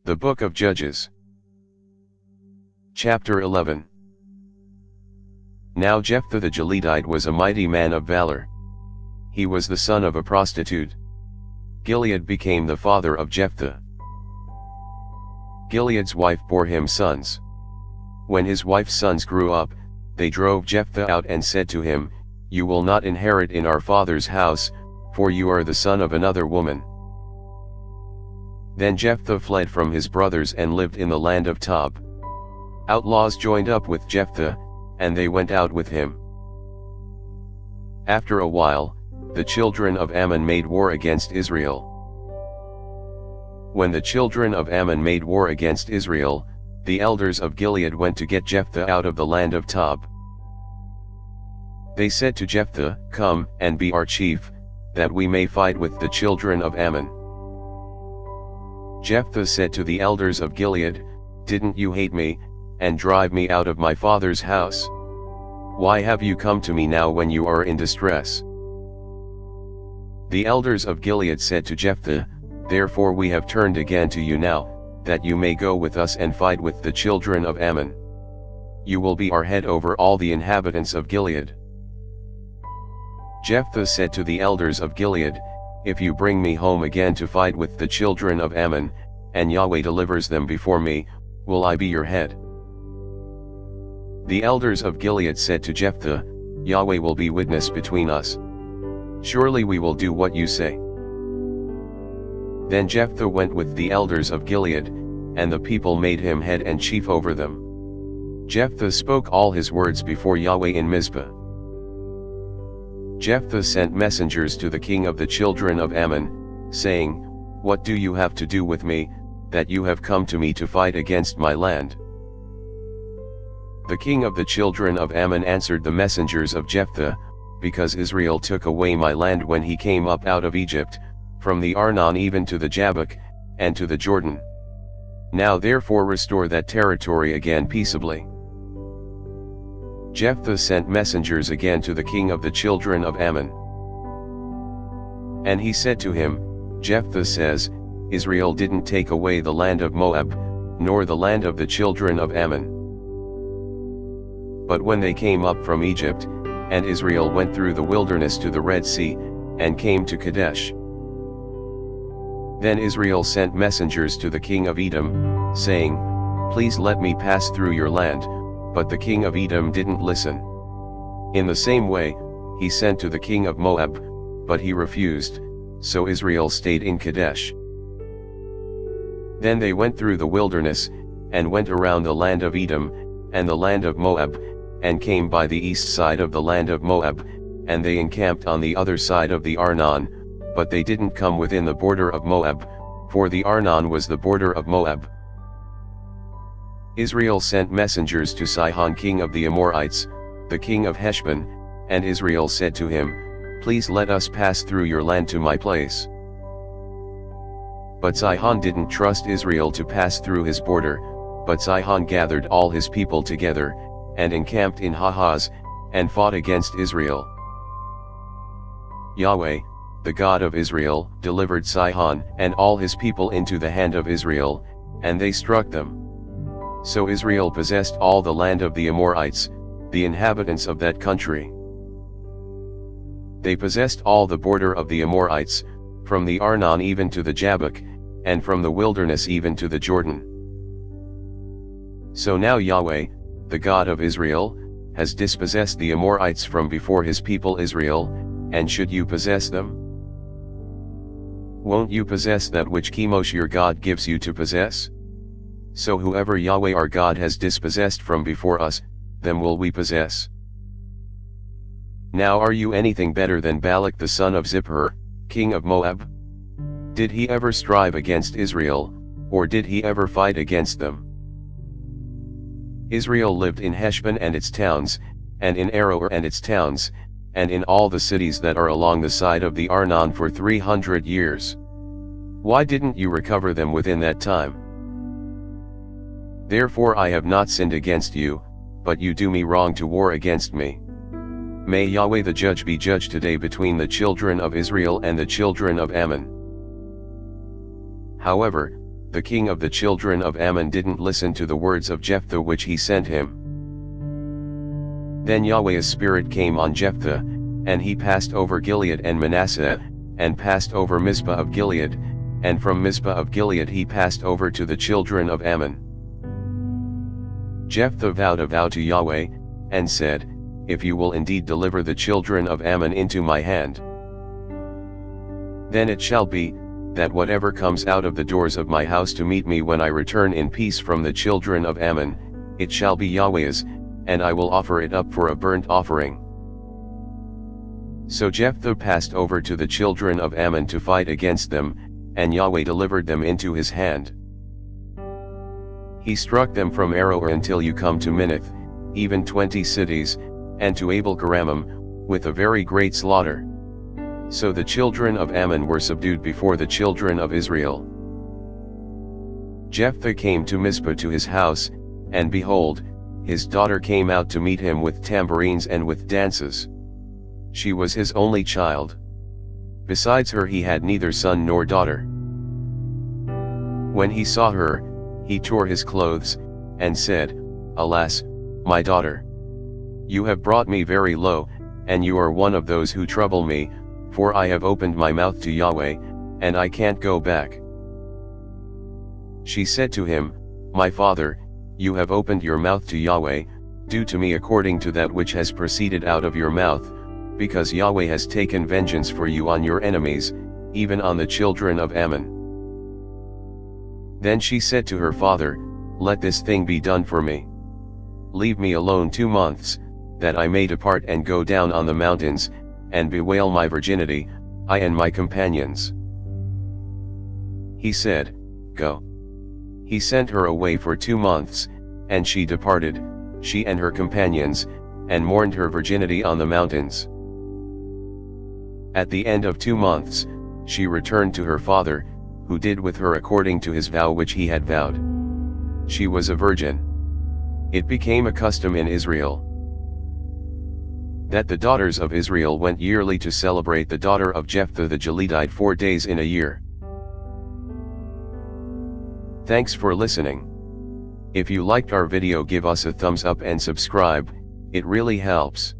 The Book of Judges. Chapter 11. Now Jephthah the Gileadite was a mighty man of valor. He was the son of a prostitute. Gilead became the father of Jephthah. Gilead's wife bore him sons. When his wife's sons grew up, they drove Jephthah out and said to him, "You will not inherit in our father's house, for you are the son of another woman." Then Jephthah fled from his brothers and lived in the land of Tob. Outlaws joined up with Jephthah, and they went out with him. After a while, the children of Ammon made war against Israel. When the children of Ammon made war against Israel, the elders of Gilead went to get Jephthah out of the land of Tob. They said to Jephthah, "Come and be our chief, that we may fight with the children of Ammon." Jephthah said to the elders of Gilead, "Didn't you hate me, and drive me out of my father's house? Why have you come to me now when you are in distress?" The elders of Gilead said to Jephthah, "Therefore we have turned again to you now, that you may go with us and fight with the children of Ammon. You will be our head over all the inhabitants of Gilead." Jephthah said to the elders of Gilead, "If you bring me home again to fight with the children of Ammon, and Yahweh delivers them before me, will I be your head?" The elders of Gilead said to Jephthah, "Yahweh will be witness between us. Surely we will do what you say." Then Jephthah went with the elders of Gilead, and the people made him head and chief over them. Jephthah spoke all his words before Yahweh in Mizpah. Jephthah sent messengers to the king of the children of Ammon, saying, "What do you have to do with me, that you have come to me to fight against my land?" The king of the children of Ammon answered the messengers of Jephthah, "Because Israel took away my land when he came up out of Egypt, from the Arnon even to the Jabbok, and to the Jordan. Now therefore restore that territory again peaceably." Jephthah sent messengers again to the king of the children of Ammon. And he said to him, "Jephthah says, Israel didn't take away the land of Moab, nor the land of the children of Ammon. But when they came up from Egypt, and Israel went through the wilderness to the Red Sea, and came to Kadesh. Then Israel sent messengers to the king of Edom, saying, Please let me pass through your land, but the king of Edom didn't listen. In the same way, he sent to the king of Moab, but he refused, so Israel stayed in Kadesh. Then they went through the wilderness, and went around the land of Edom, and the land of Moab, and came by the east side of the land of Moab, and they encamped on the other side of the Arnon, but they didn't come within the border of Moab, for the Arnon was the border of Moab. Israel sent messengers to Sihon king of the Amorites, the king of Heshbon, and Israel said to him, Please let us pass through your land to my place. But Sihon didn't trust Israel to pass through his border, but Sihon gathered all his people together, and encamped in Hahaz, and fought against Israel. Yahweh, the God of Israel, delivered Sihon and all his people into the hand of Israel, and they struck them. So Israel possessed all the land of the Amorites, the inhabitants of that country. They possessed all the border of the Amorites, from the Arnon even to the Jabbok, and from the wilderness even to the Jordan. So now Yahweh, the God of Israel, has dispossessed the Amorites from before his people Israel, and should you possess them? Won't you possess that which Chemosh your God gives you to possess? So whoever Yahweh our God has dispossessed from before us, them will we possess. Now are you anything better than Balak the son of Zippor, king of Moab? Did he ever strive against Israel, or did he ever fight against them? Israel lived in Heshbon and its towns, and in Aroer and its towns, and in all the cities that are along the side of the Arnon for 300 years. Why didn't you recover them within that time? Therefore I have not sinned against you, but you do me wrong to war against me. May Yahweh the judge be judged today between the children of Israel and the children of Ammon. However, the king of the children of Ammon didn't listen to the words of Jephthah which he sent him. Then Yahweh's spirit came on Jephthah, and he passed over Gilead and Manasseh, and passed over Mizpah of Gilead, and from Mizpah of Gilead he passed over to the children of Ammon. Jephthah vowed a vow to Yahweh, and said, "If you will indeed deliver the children of Ammon into my hand, then it shall be, that whatever comes out of the doors of my house to meet me when I return in peace from the children of Ammon, it shall be Yahweh's, and I will offer it up for a burnt offering." So Jephthah passed over to the children of Ammon to fight against them, and Yahweh delivered them into his hand. He struck them from Aroer until you come to Minnith, even 20 cities, and to Abel-keramim, with a very great slaughter. So the children of Ammon were subdued before the children of Israel. Jephthah came to Mizpah to his house, and behold, his daughter came out to meet him with tambourines and with dances. She was his only child. Besides her he had neither son nor daughter. When he saw her, he tore his clothes, and said, "Alas, my daughter! You have brought me very low, and you are one of those who trouble me, for I have opened my mouth to Yahweh, and I can't go back." She said to him, "My father, you have opened your mouth to Yahweh, do to me according to that which has proceeded out of your mouth, because Yahweh has taken vengeance for you on your enemies, even on the children of Ammon." Then she said to her father, "Let this thing be done for me. Leave me alone 2 months, that I may depart and go down on the mountains, and bewail my virginity, I and my companions." He said, "Go." He sent her away for 2 months, and she departed, she and her companions, and mourned her virginity on the mountains. At the end of 2 months, she returned to her father, who did with her according to his vow which he had vowed. She was a virgin. It became a custom in Israel that the daughters of Israel went yearly to celebrate the daughter of Jephthah the Gileadite 4 days in a year. Thanks for listening. If you liked our video, give us a thumbs up and subscribe, it really helps.